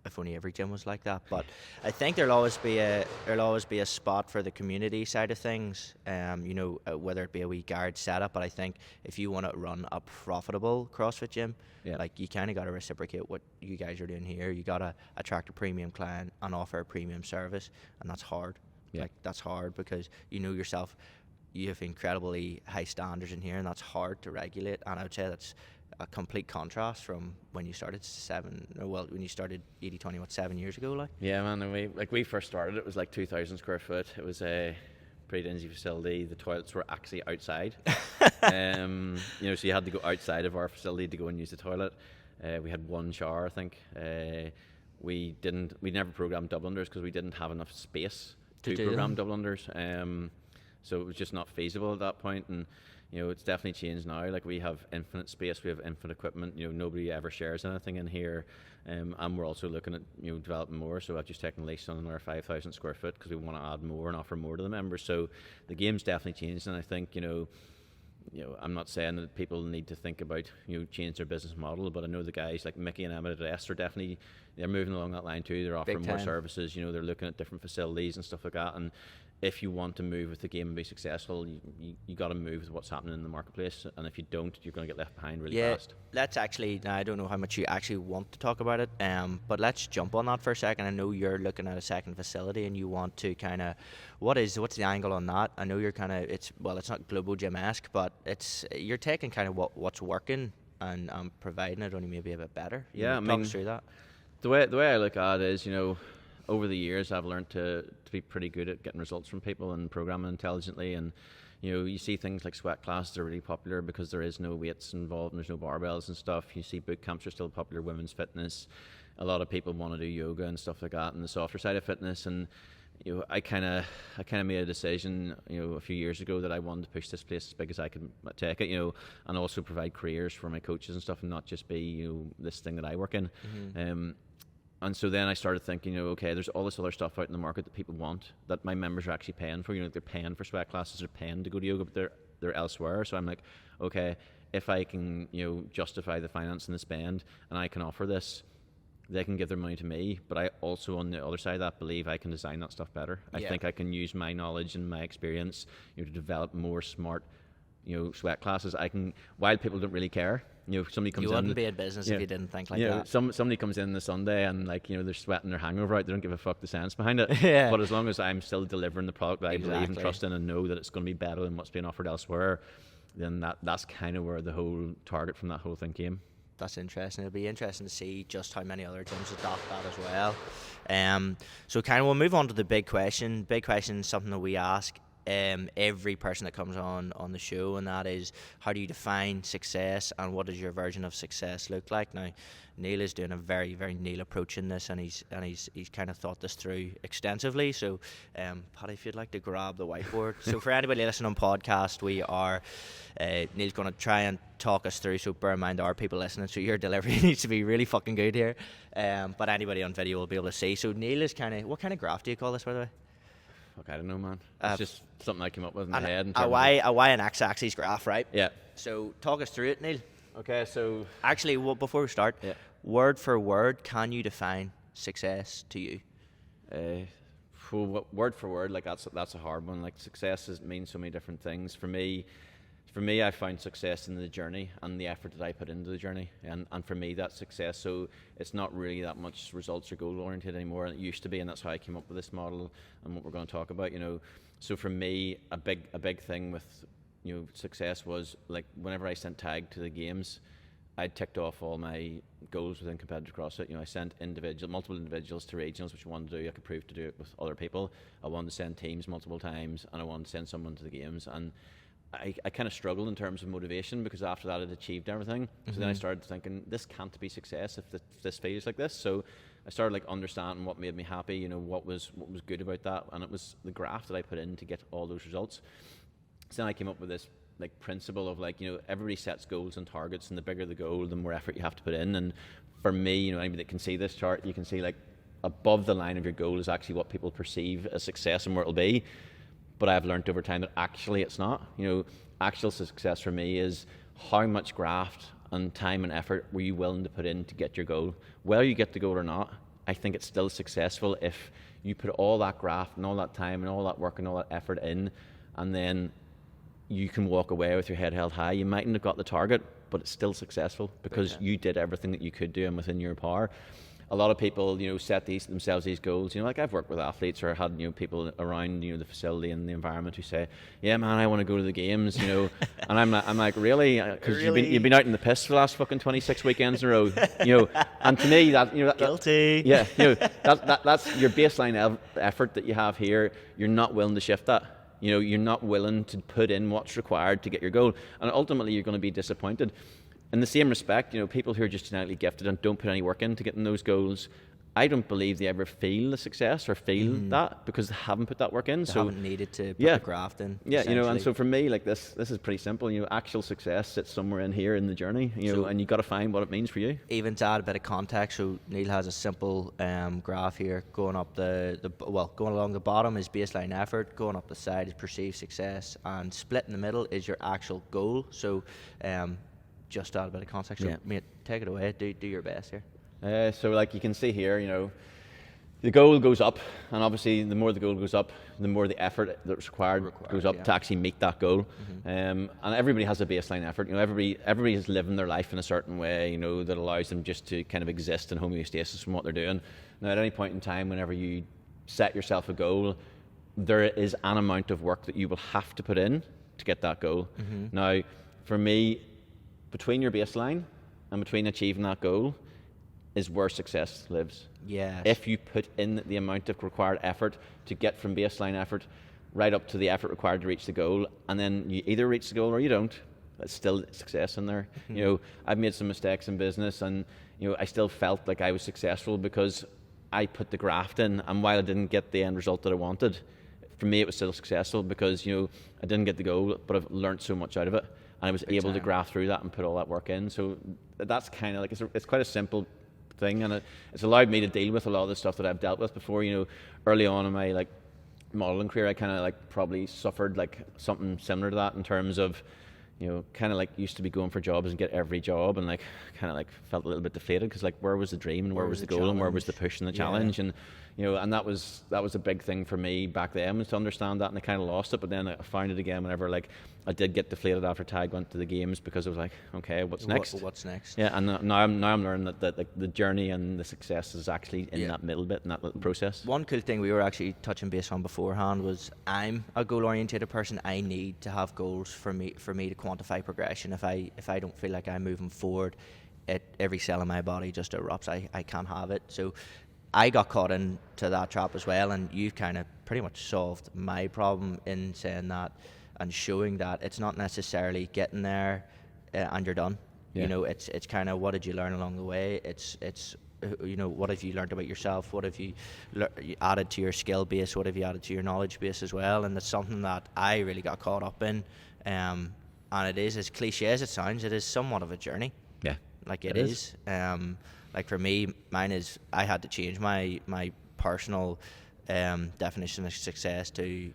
If only every gym was like that. But I think there'll always be a spot for the community side of things. Whether it be a wee guard setup, but I think if you want to run a profitable CrossFit gym, like you kind of got to reciprocate what you guys are doing here. You got to attract a premium client and offer a premium service, and that's hard. Like that's hard because yourself. You have incredibly high standards in here, and that's hard to regulate. And I would say that's a complete contrast from when you started when you started 80/20 7 years ago, like. Yeah, man. And we first started, it was like 2,000 square foot. It was pretty dingy facility. The toilets were actually outside. So you had to go outside of our facility to go and use the toilet. We had one shower, I think. We never programmed double unders because we didn't have enough space to program double unders. So it was just not feasible at that point. And it's definitely changed now. Like, we have infinite space, we have infinite equipment. Nobody ever shares anything in here. And we're also looking at developing more. So I've just taken a lease on our 5,000 square foot because we want to add more and offer more to the members. So the game's definitely changed, and I think I'm not saying that people need to think about change their business model, but I know the guys like Micky and Emma at S are definitely moving along that line too. They're offering more services. They're looking at different facilities and stuff like that. And if you want to move with the game and be successful, you got to move with what's happening in the marketplace. And if you don't, you're going to get left behind really fast. Let's actually, now I don't know how much you actually want to talk about it, but let's jump on that for a second. I know you're looking at a second facility and you want to kind of, what's the angle on that? I know you're kind of, it's not Globo Gym-esque, but you're taking kind of what's working and providing it only maybe a bit better. Talk us through that. The way I look at it is, over the years I've learned to be pretty good at getting results from people and programming intelligently. And you see things like sweat classes are really popular because there is no weights involved and there's no barbells and stuff. You see boot camps are still popular, women's fitness. A lot of people want to do yoga and stuff like that and the softer side of fitness. And I kind of made a decision a few years ago that I wanted to push this place as big as I could take it, and also provide careers for my coaches and stuff, and not just be this thing that I work in. Mm-hmm. And so then I started thinking, okay, there's all this other stuff out in the market that people want, that my members are actually paying for. They're paying for sweat classes, they're paying to go to yoga, but they're elsewhere. So I'm like, okay, if I can, justify the finance and the spend, and I can offer this, they can give their money to me. But I also, on the other side of that, believe I can design that stuff better. I think I can use my knowledge and my experience, to develop more smart, sweat classes. I can, while people don't really care. Somebody comes in. You wouldn't be in business if you didn't think like that. Somebody comes in the Sunday and they're sweating their hangover out. They don't give a fuck the science behind it. But as long as I'm still delivering the product that I believe and trust in and know that it's going to be better than what's being offered elsewhere, then that's kind of where the whole target from that whole thing came. That's interesting. It'll be interesting to see just how many other gyms adopt that as well. So kind of we'll move on to the big question. Big question is something that we ask every person that comes on the show, and that is, how do you define success and what does your version of success look like? Now, Neil is doing a very, very Neil approach in this, and he's kind of thought this through extensively. So, Paddy, if you'd like to grab the whiteboard. So for anybody listening on podcast, we are Neil's going to try and talk us through. So bear in mind, there are people listening, so your delivery needs to be really fucking good here. But anybody on video will be able to see. So Neil is what kind of graph do you call this, by the way? Fuck, I don't know, man. It's just something I came up with in my head. A Y and X-axis graph, right? Yeah. So talk us through it, Neil. Okay, so actually, before we start, word for word, can you define success to you? Word for word, like that's a hard one. Like, success means so many different things. For me, I found success in the journey and the effort that I put into the journey, and for me that's success. So it's not really that much results or goal oriented anymore, and it used to be, and that's how I came up with this model and what we're going to talk about. So for me, a big thing with success was, like, whenever I sent Tadhg to the games, I ticked off all my goals within competitive CrossFit. I sent multiple individuals to regionals, which I wanted to do. I could prove to do it with other people. I wanted to send teams multiple times, and I wanted to send someone to the games. And I kind of struggled in terms of motivation, because after that I'd achieved everything. So then I started thinking, this can't be success if this feels like this. So I started understanding what made me happy, what was good about that, and it was the graph that I put in to get all those results. So then I came up with this principle of everybody sets goals and targets, and the bigger the goal, the more effort you have to put in. And for me, anybody that can see this chart, you can see above the line of your goal is actually what people perceive as success and where it'll be. But I've learned over time that actually it's not. Actual success for me is how much graft and time and effort were you willing to put in to get your goal. Whether you get the goal or not, I think it's still successful if you put all that graft and all that time and all that work and all that effort in, and then you can walk away with your head held high. You mightn't have got the target, but it's still successful because you did everything that you could do and within your power. A lot of people, set themselves these goals. I've worked with athletes or had, people around, the facility and the environment who say, "Yeah, man, I want to go to the games," and I'm like, really? Because you've been out in the piss for the last fucking 26 weekends in a row, And to me, that guilty. That's your baseline effort that you have here. You're not willing to shift that. You know, you're not willing to put in what's required to get your goal, and ultimately you're going to be disappointed. In the same respect, you know, people who are just genetically gifted and don't put any work into getting those goals, I don't believe they ever feel the success or feel that, because they haven't put that work in. They so haven't needed to put the graft in. Yeah, you know, and so for me, like this is pretty simple. You know, actual success sits somewhere in here in the journey. You know, and you got to find what it means for you. Even to add a bit of context, so Neil has a simple graph here going up going along the bottom is baseline effort, going up the side is perceived success, and split in the middle is your actual goal. So, just to add a bit of context. So, mate, take it away. Do your best here. So like you can see here, you know, the goal goes up, and obviously the more the goal goes up, the more the effort that's required goes up to actually meet that goal. And everybody has a baseline effort. You know, everybody is living their life in a certain way, you know, that allows them just to kind of exist in homeostasis from what they're doing. Now, at any point in time, whenever you set yourself a goal, there is an amount of work that you will have to put in to get that goal. Now, for me, between your baseline and between achieving that goal is where success lives. Yes. If you put in the amount of required effort to get from baseline effort right up to the effort required to reach the goal, and then you either reach the goal or you don't, that's still success in there. You know, I've made some mistakes in business, and you know, I still felt like I was successful because I put the graft in, and while I didn't get the end result that I wanted, for me it was still successful because, you know, I didn't get the goal, but I've learned so much out of it, and I was able to graft through that and put all that work in. So that's kind of like, it's quite a simple thing, and it's allowed me to deal with a lot of the stuff that I've dealt with before. You know, early on in my like modeling career, I kind of like probably suffered like something similar to that in terms of, you know, kind of like used to be going for jobs and get every job, and like kind of like felt a little bit deflated because like where was the dream and where was the goal challenge, and where was the push and the challenge, and you know, and that was a big thing for me back then, was to understand that, and I kind of lost it. But then I found it again whenever like I did get deflated after Tadhg went to the games, because I was like, okay, what's next? What's next? Yeah, and now I'm learning that like the journey and the success is actually in that middle bit, in that little process. One cool thing we were actually touching base on beforehand was I'm a goal oriented person. I need to have goals for me to quantify progression. If I don't feel like I'm moving forward, every cell in my body just erupts. I can't have it. So I got caught into that trap as well, and you've kind of pretty much solved my problem in saying that and showing that it's not necessarily getting there and you're done. You know, it's kind of, what did you learn along the way? It's you know, what have you learned about yourself? What have you added to your skill base? What have you added to your knowledge base as well? And it's something that I really got caught up in. And it is, as cliche as it sounds, it is somewhat of a journey. Yeah, like it is. Like for me, mine is, I had to change my personal definition of success to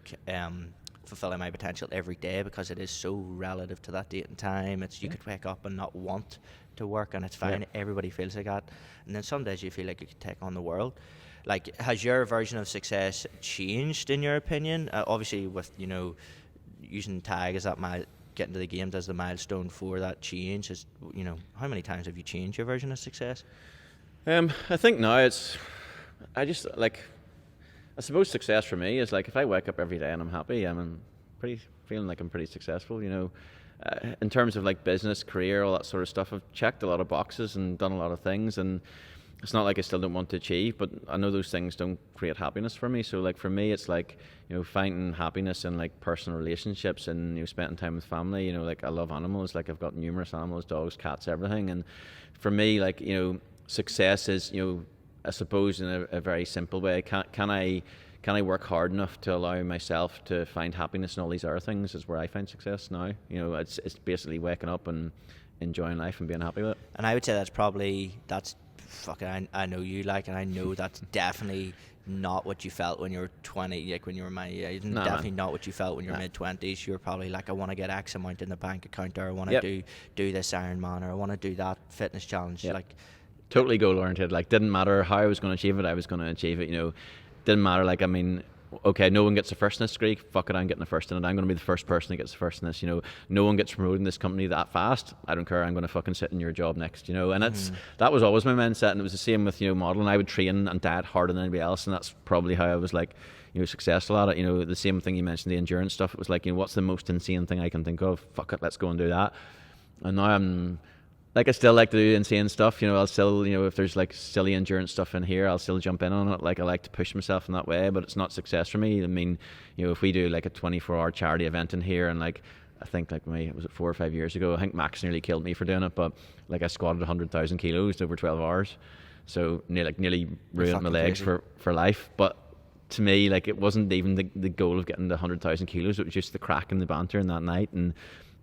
fulfilling my potential every day, because it is so relative to that date and time. It's you could wake up and not want to work, and it's fine. Everybody feels like that. And then some days you feel like you could take on the world. Like, has your version of success changed in your opinion? Obviously, with, you know, using Tadhg as that getting to the games as the milestone for that change, is, you know, how many times have you changed your version of success? I think now I suppose success for me is like, if I wake up every day and I'm happy, I'm feeling like I'm pretty successful, you know. In terms of like business, career, all that sort of stuff, I've checked a lot of boxes and done a lot of things, and it's not like I still don't want to achieve, but I know those things don't create happiness for me. So like for me, it's like, you know, finding happiness in like personal relationships and, you know, spending time with family. You know, like I love animals, like I've got numerous animals, dogs, cats, everything. And for me, like, you know, success is, you know, I suppose in a very simple way, can I work hard enough to allow myself to find happiness in all these other things, is where I find success now. You know, it's basically waking up and enjoying life and being happy with it. And I would say that's fucking, I know you, like, and I know that's definitely not what you felt when you were 20, like when you were my age. Definitely not what you felt when you were mid-20s. You were probably like, I want to get X amount in the bank account, or I want to do this Ironman, or I want to do that fitness challenge. Like, totally goal oriented. Like, didn't matter how I was going to achieve it, I was going to achieve it. You know, didn't matter. Like, I mean, okay, no one gets the first in this degree. Fuck it, I'm getting the first in it. I'm going to be the first person that gets the first in this. You know, no one gets promoted in this company that fast. I don't care. I'm going to fucking sit in your job next. You know, and that was always my mindset, and it was the same with, you know, modeling. I would train and diet harder than anybody else, and that's probably how I was, like, you know, successful at it. You know, the same thing you mentioned, the endurance stuff. It was like, you know, what's the most insane thing I can think of? Fuck it, let's go and do that. And now like I still like to do insane stuff. You know, I'll still, you know, if there's like silly endurance stuff in here, I'll still jump in on it. Like I like to push myself in that way, but it's not success for me. I mean, you know, if we do like a 24-hour charity event in here, and like I think like was it 4 or 5 years ago, I think Max nearly killed me for doing it, but like I squatted 100,000 kilos over 12 hours, so nearly ruined my legs for life. But to me, like it wasn't even the goal of getting the 100,000 kilos. It was just the crack and the banter in that night, and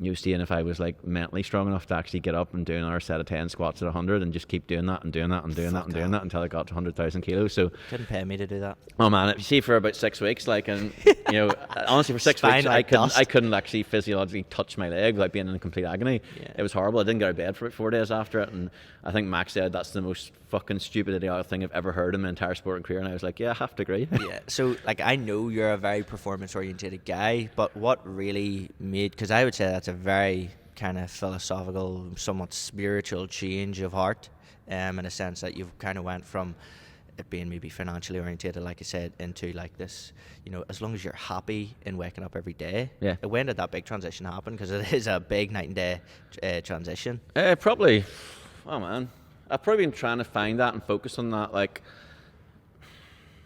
you know, seeing if I was like mentally strong enough to actually get up and do another set of 10 squats at 100 and just keep doing that and doing that and doing that and doing that until I got to 100,000 kilos. So couldn't pay me to do that. Oh man, if you see, for about 6 weeks, like, and you know, honestly, for 6 weeks, I couldn't actually physiologically touch my leg without being in complete agony. Yeah. It was horrible. I didn't get out of bed for about 4 days after it, and I think Max said that's the most fucking stupid idiotic thing I've ever heard in my entire sporting career, and I was like, yeah, I have to agree. Yeah. So like, I know you're a very performance oriented guy, but what really made, because I would say that's a very kind of philosophical, somewhat spiritual change of heart, in a sense that you've kind of went from it being maybe financially orientated, like I said, into like this, you know, as long as you're happy in waking up every day. Yeah. When did that big transition happen? Because it is a big night and day transition. Probably, oh man, I've probably been trying to find that and focus on that like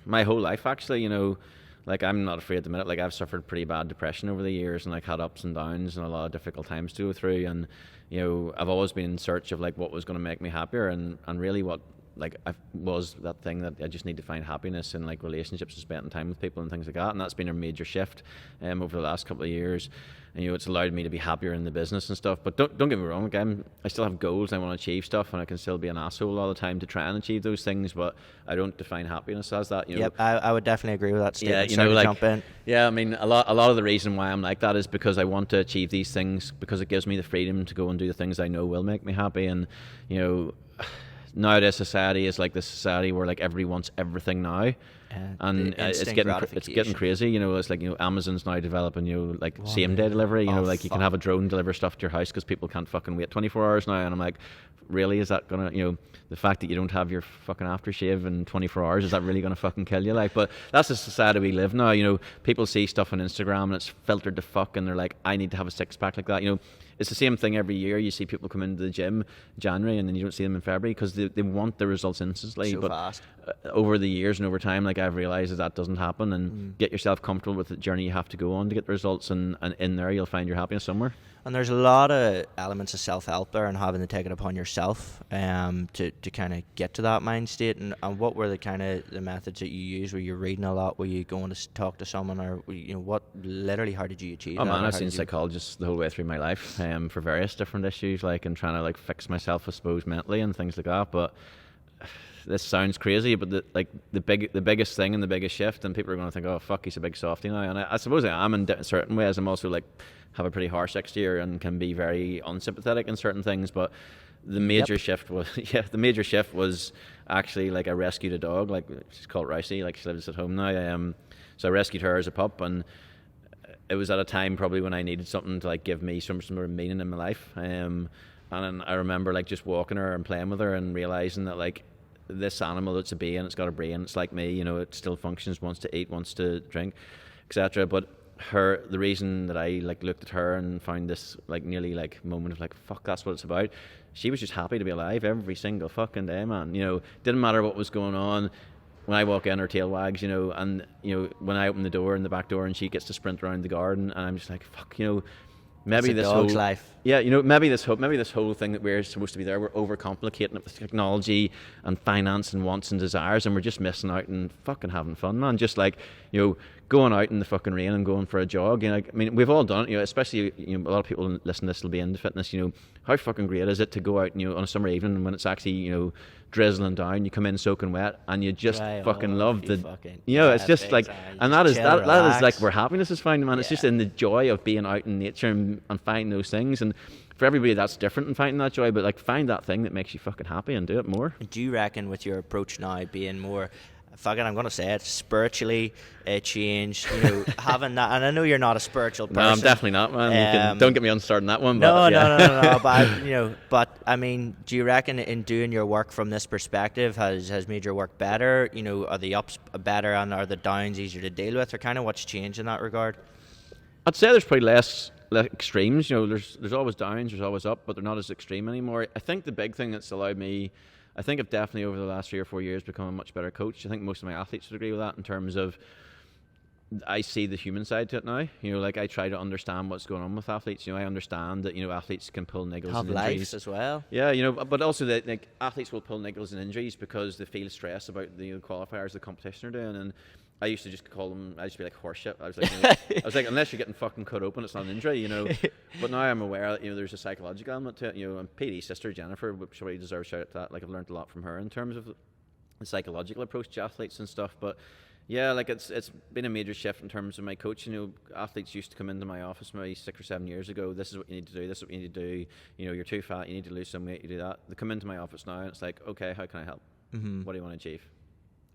my whole life, actually. You know, like I'm not afraid to admit it. Like I've suffered pretty bad depression over the years, and like had ups and downs and a lot of difficult times to go through. And you know, I've always been in search of like what was going to make me happier, and really what like I was that thing that I just need to find happiness in like relationships and spending time with people and things like that. And that's been a major shift over the last couple of years. And you know, it's allowed me to be happier in the business and stuff. But don't get me wrong, like I still have goals. I want to achieve stuff, and I can still be an asshole all the time to try and achieve those things. But I don't define happiness as that. You know? Yep, I would definitely agree with that statement. Yeah, you know, like, jump in. Yeah, I mean, a lot of the reason why I'm like that is because I want to achieve these things, because it gives me the freedom to go and do the things I know will make me happy. And you know, nowadays society is like this society where like everybody wants everything now. And it's getting crazy. You know, it's like, you know, Amazon's now developing, you know, like same day delivery. You know, like you can have a drone deliver stuff to your house because people can't fucking wait 24 hours now. And I'm like, really, is that gonna, you know, the fact that you don't have your fucking aftershave in 24 hours, is that really gonna fucking kill you? Like, but that's the society we live now. You know, people see stuff on Instagram and it's filtered to fuck, and they're like, I need to have a six pack like that. You know, it's the same thing every year. You see people come into the gym in January and then you don't see them in February because they want the results instantly. So but fast. Over the years and over time, like I've realised that doesn't happen, and get yourself comfortable with the journey you have to go on to get the results, and in there you'll find your happiness somewhere. And there's a lot of elements of self-help there, and having to take it upon yourself to kind of get to that mind state. And what were the kind of the methods that you used? Were you reading a lot? Were you going to talk to someone, or you know, what literally, how did you achieve that? Man, I've seen psychologists the whole way through my life for various different issues, like, and trying to like fix myself, I suppose, mentally and things like that. But this sounds crazy, but the biggest thing and the biggest shift, and people are going to think, oh fuck, he's a big softie now. And I suppose I am in certain ways. I'm also like have a pretty harsh exterior and can be very unsympathetic in certain things. But the major shift was actually like I rescued a dog, like she's called Rousey, like she lives at home now. So I rescued her as a pup, and it was at a time probably when I needed something to like give me some sort of meaning in my life. And I remember like just walking her and playing with her and realizing that like this animal, it's a bee and it's got a brain, it's like me, you know, it still functions, wants to eat, wants to drink, etc. But the reason that I like looked at her and found this like nearly like moment of like, fuck, that's what it's about. She was just happy to be alive every single fucking day, man. You know, didn't matter what was going on. When I walk in, her tail wags, you know, and you know, when I open the door in the back door and she gets to sprint around the garden, and I'm just like, fuck, you know, maybe this whole life. Yeah, you know, maybe this whole thing that we're supposed to be there, we're overcomplicating it with technology and finance and wants and desires, and we're just missing out and fucking having fun, man. Just like, you know, going out in the fucking rain and going for a jog. You know, I mean, we've all done it. You know, especially, you know, a lot of people listen to this will be into fitness. You know, how fucking great is it to go out, you know, on a summer evening when it's actually, you know, drizzling down, you come in soaking wet, and you just fucking love you know, it's just like, and that is like where happiness is found, man. It's just in the joy of being out in nature and finding those things. And for everybody that's different and finding that joy, but like find that thing that makes you fucking happy and do it more. Do you reckon with your approach now being more, fucking, I'm gonna say it, spiritually changed, you know, having that, and I know you're not a spiritual person. No, I'm definitely not, man. Don't get me on starting that one. No, but, yeah. no. But you know, but I mean, do you reckon in doing your work from this perspective has made your work better? You know, are the ups better and are the downs easier to deal with, or kind of what's changed in that regard? I'd say there's probably less like extremes. You know, there's always downs, there's always up, but they're not as extreme anymore. I think the big thing that's allowed me, I think I've definitely over the last 3 or 4 years become a much better coach. I think most of my athletes would agree with that in terms of I see the human side to it now. You know, like I try to understand what's going on with athletes. You know, I understand that, you know, athletes can pull niggles Have and injuries lives as well. Yeah, you know, but also that like athletes will pull niggles and injuries because they feel stress about the qualifiers the competition are doing. And I used to just call them, I used to be like horseshit. I was like, you know, I was like, unless you're getting fucking cut open, it's not an injury, you know. But now I'm aware that, you know, there's a psychological element to it. You know, and PD's sister Jennifer, which really deserves a shout out to that. Like I've learned a lot from her in terms of the psychological approach to athletes and stuff. But yeah, like it's been a major shift in terms of my coaching. You know, athletes used to come into my office maybe 6 or 7 years ago. This is what you need to do. This is what you need to do. You know, you're too fat. You need to lose some weight. You do that. They come into my office now, and it's like, okay, how can I help? Mm-hmm. What do you want to achieve?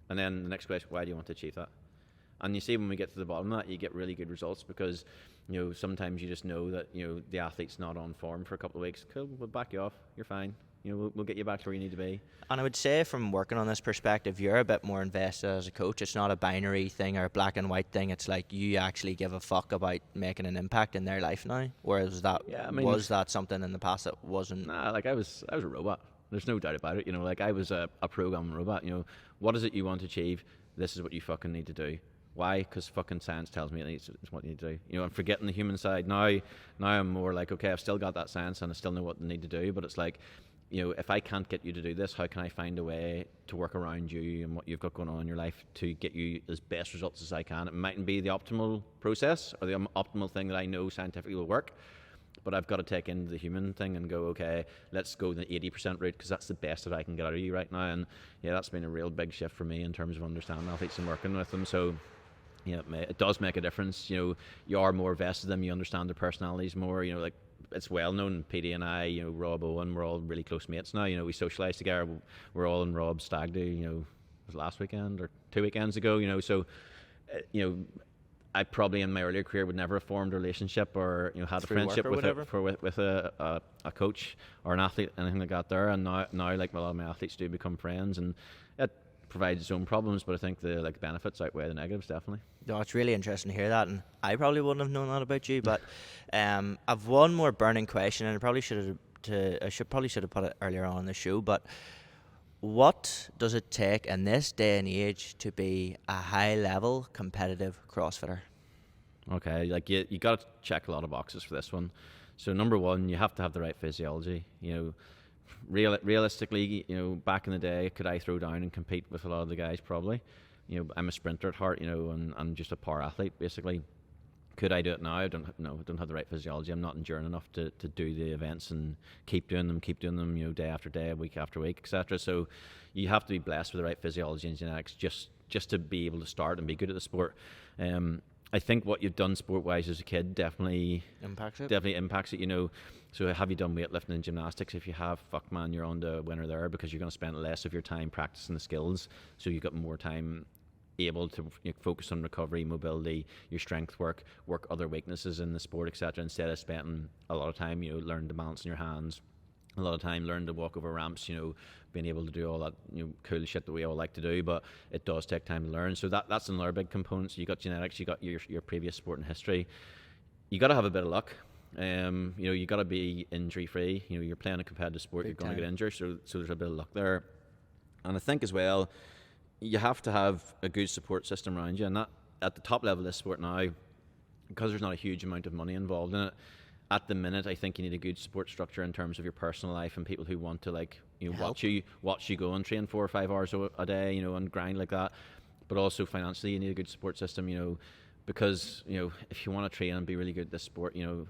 And then the next question, why do you want to achieve that? And you see when we get to the bottom of that, you get really good results because, you know, sometimes you just know that, you know, the athlete's not on form for a couple of weeks. Cool, we'll back you off. You're fine. You know, we'll get you back to where you need to be. And I would say from working on this perspective, you're a bit more invested as a coach. It's not a binary thing or a black and white thing. It's like you actually give a fuck about making an impact in their life now. Whereas that was that something in the past that wasn't? Nah, like I was a robot. There's no doubt about it. You know, like I was a programming robot. You know, what is it you want to achieve? This is what you fucking need to do. Why? Because fucking science tells me it's what you need to do. You know, I'm forgetting the human side. Now I'm more like, okay, I've still got that science and I still know what I need to do, but it's like, you know, if I can't get you to do this, how can I find a way to work around you and what you've got going on in your life to get you as best results as I can? It mightn't be the optimal process or the optimal thing that I know scientifically will work, but I've got to take into the human thing and go, okay, let's go the 80% route because that's the best that I can get out of you right now. And yeah, that's been a real big shift for me in terms of understanding athletes and working with them. So yeah, it does make a difference. You know, you are more vested in them, you understand their personalities more. You know, like it's well known, PD and I, you know, Rob Owen, we're all really close mates now. You know, we socialise together. We're all in Rob's stag do, you know, was it last weekend or 2 weekends ago, you know. So, you know, I probably in my earlier career would never have formed a relationship or, you know, had a friendship with a coach or an athlete, anything like that there. And now like a lot of my athletes do become friends, and it provides its own problems, but I think the like benefits outweigh the negatives definitely. No, it's really interesting to hear that, and I probably wouldn't have known that about you. But I've one more burning question, and I probably should have put it earlier on in the show. But what does it take in this day and age to be a high-level competitive CrossFitter? Okay, like you got to check a lot of boxes for this one. So number one, you have to have the right physiology. You know, realistically, you know, back in the day, could I throw down and compete with a lot of the guys? Probably. You know, I'm a sprinter at heart, you know, and I'm just a power athlete, basically. Could I do it now? I don't have the right physiology. I'm not enduring enough to do the events and keep doing them, you know, day after day, week after week, etc. So you have to be blessed with the right physiology and genetics just to be able to start and be good at the sport. I think what you've done sport-wise as a kid definitely impacts it, you know. So have you done weightlifting and gymnastics? If you have, fuck man, you're on the winner there because you're going to spend less of your time practicing the skills. So you've got more time able to focus on recovery, mobility, your strength work other weaknesses in the sport, etc. Instead of spending a lot of time, you know, learning to balance in your hands, a lot of time learning to walk over ramps, you know, being able to do all that, you know, cool shit that we all like to do, but it does take time to learn. So that's another big component. So you got genetics, you got your previous sporting history. You got to have a bit of luck. You know, you got to be injury free. You know, you're playing a competitive sport, you're going to get injured, so there's a bit of luck there. And I think as well, you have to have a good support system around you, and that at the top level of this sport now, because there's not a huge amount of money involved in it. At the minute, I think you need a good support structure in terms of your personal life and people who want to, like, you know, watch you go and train 4 or 5 hours a day, you know, and grind like that. But also financially, you need a good support system, you know, because, you know, if you want to train and be really good at this sport, you know,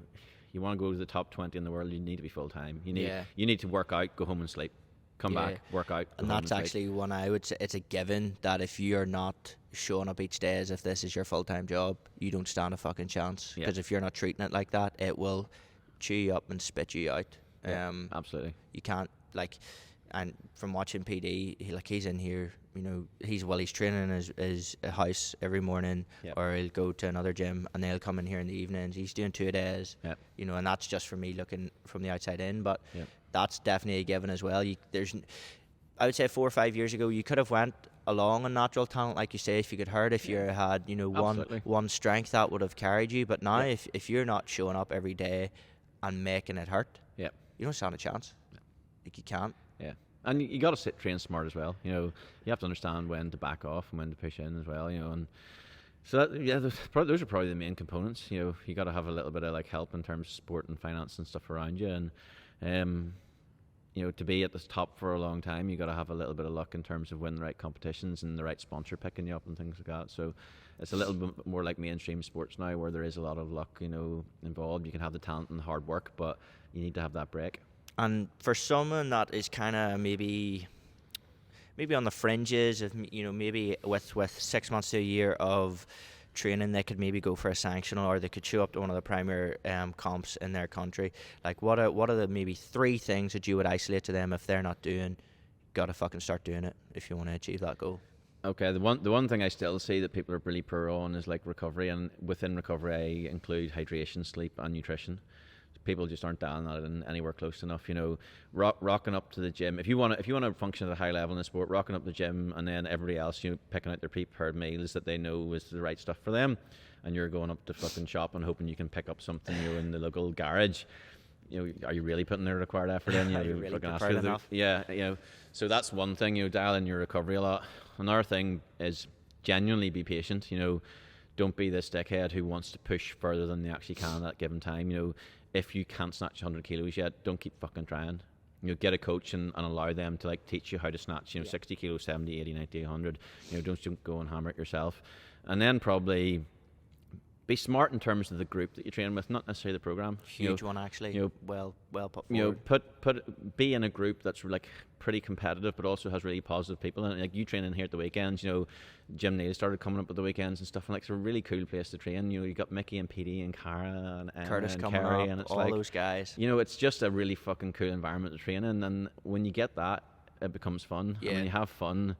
you want to go to the top 20 in the world, you need to be full time. You need to work out, go home and sleep. Come back, work out. And that's actually one I would say it's a given that if you're not showing up each day as if this is your full-time job, you don't stand a fucking chance. Because if you're not treating it like that, it will chew you up and spit you out. Absolutely. You can't, like, and from watching PD, he's in here, you know, he's training in his house every morning, or he'll go to another gym and they'll come in here in the evenings. He's doing 2 days, you know, and that's just for me looking from the outside in, but that's definitely a given as well. I would say 4 or 5 years ago, you could have went along a natural talent, like you say, if you get hurt, if you had, one strength that would have carried you. But now, if you're not showing up every day and making it hurt, you don't stand a chance. Like, you can't. Yeah. And you got to train smart as well. You have to understand when to back off and when to push in as well. And so those are probably the main components. You got to have a little bit of like help in terms of support and finance and stuff around you. And to be at the top for a long time, you got to have a little bit of luck in terms of winning the right competitions and the right sponsor picking you up and things like that. So it's a little bit more like mainstream sports now, where there is a lot of luck, involved. You can have the talent and the hard work, but you need to have that break. And for someone that is kind of maybe on the fringes of, maybe with 6 months to a year of training, they could maybe go for a sanctional, or they could show up to one of the primary comps in their country. Like, what are the maybe 3 things that you would isolate to them if they're not doing? Gotta fucking start doing it if you want to achieve that goal. Okay, the one thing I still see that people are really poor on is like recovery, and within recovery I include hydration, sleep, and nutrition. People just aren't down at it anywhere close enough. Rocking up to the gym. If you want to function at a high level in the sport, rocking up the gym, and then everybody else, picking out their prepared meals that they know is the right stuff for them, and you're going up to fucking shop and hoping you can pick up something in the local garage. Are you really putting the required effort in? Are you really prepared enough? Yeah. So that's one thing. Dial in your recovery a lot. Another thing is genuinely be patient. Don't be this dickhead who wants to push further than they actually can at that given time. If you can't snatch 100 kilos yet, don't keep fucking trying. Get a coach and allow them to like teach you how to snatch 60 kilos, 70, 80, 90, 100. Don't go and hammer it yourself. And then probably be smart in terms of the group that you train with, not necessarily the program. Huge one, actually. Well put forward. Be in a group that's like pretty competitive, but also has really positive people. And like you train in here at the weekends, Jim Neil started coming up at the weekends and stuff, and like it's a really cool place to train. You got Micky and PD and Cara and Curtis and coming Kerry, up, and it's all like, those guys. It's just a really fucking cool environment to train in. And when you get that, it becomes fun. And when you have fun,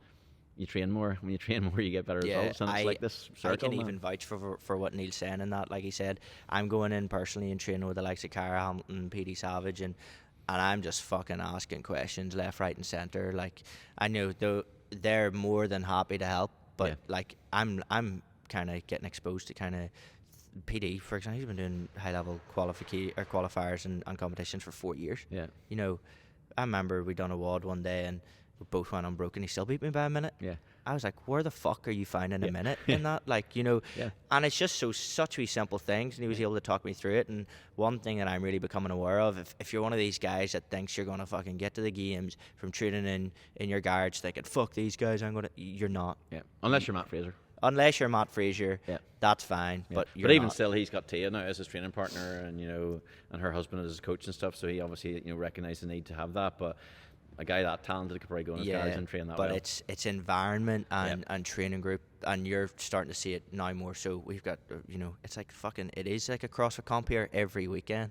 you train more. When you train more, you get better results. And it's like this circle. I can even vouch for what Neil's saying in that. Like he said, I'm going in personally and training with the likes of Cara Hamilton, PD Savage, and I'm just fucking asking questions left, right, and centre. Like, I know they're more than happy to help, but like I'm kind of getting exposed to kind of PD, for example. He's been doing high level qualifiers and competitions for 4 years. Yeah, I remember we done a WOD one day and we both went unbroken. He still beat me by a minute. Yeah. I was like, where the fuck are you finding a minute in that? Like, and it's just such wee simple things. And he was able to talk me through it. And one thing that I'm really becoming aware of, if you're one of these guys that thinks you're going to fucking get to the games from training in your garage thinking, fuck these guys, you're not. Yeah. Unless you're Matt Fraser. Unless you're Matt Fraser, that's fine. Yeah. But even still, he's got Tia now as his training partner, and and her husband as his coach and stuff. So he obviously recognised the need to have that. But a guy that talented could probably go in his garage and train that but well. It's environment and training group, and you're starting to see it now more so. We've got it's like it is like a CrossFit comp here every weekend,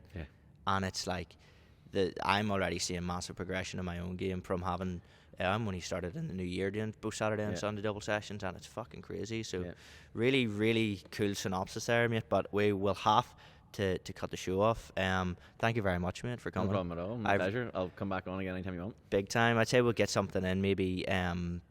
and it's like I'm already seeing massive progression in my own game from having I'm only started in the new year doing both Saturday and Sunday double sessions, and it's fucking crazy. So really, really cool synopsis there, mate. But we will have to cut the show off. Thank you very much, mate, for coming. No problem at all. My pleasure. I'll come back on again anytime you want. Big time. I'd say we'll get something in maybe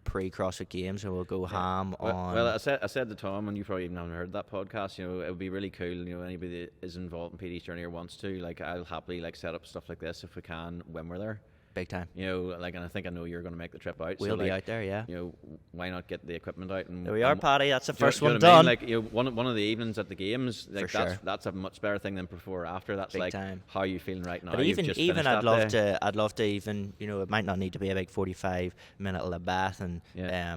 pre-CrossFit Games, and we'll go ham on. Well, I said to Tom, and you probably even haven't heard that podcast. It would be really cool. Anybody that is involved in PD's journey or wants to, like, I'll happily set up stuff like this if we can when we're there. Big time. And I think I know you're going to make the trip out. We'll be out there, yeah. Why not get the equipment out? And there we are, Paddy. That's the first one done. I mean? Like, one of the evenings at the games, like that's a much better thing than before or after. That's big like time. how you feeling right now. But even I'd love to even it might not need to be a big 45-minute bath and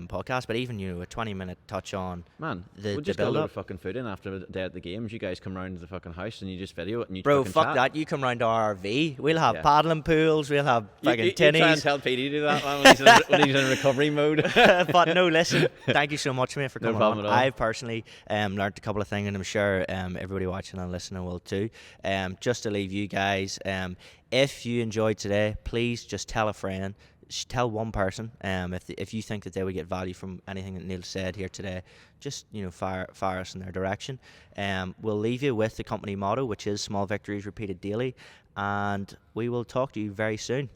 podcast, but even a 20-minute touch on we'll just get a load of fucking food in after the day at the games. You guys come round to the fucking house and you just video it and you fuck chat. That. You come round to our RV. We'll have paddling pools. We'll have fucking tinnies. Tell PD to do that when he's in recovery mode. But no, listen, thank you so much, mate, for coming no on. I've personally learned a couple of things, and I'm sure everybody watching and listening will too. Just to leave you guys, if you enjoyed today, please just tell a friend. Tell one person if you think that they would get value from anything that Neil said here today. Just fire us in their direction. We'll leave you with the company motto, which is small victories repeated daily, and we will talk to you very soon.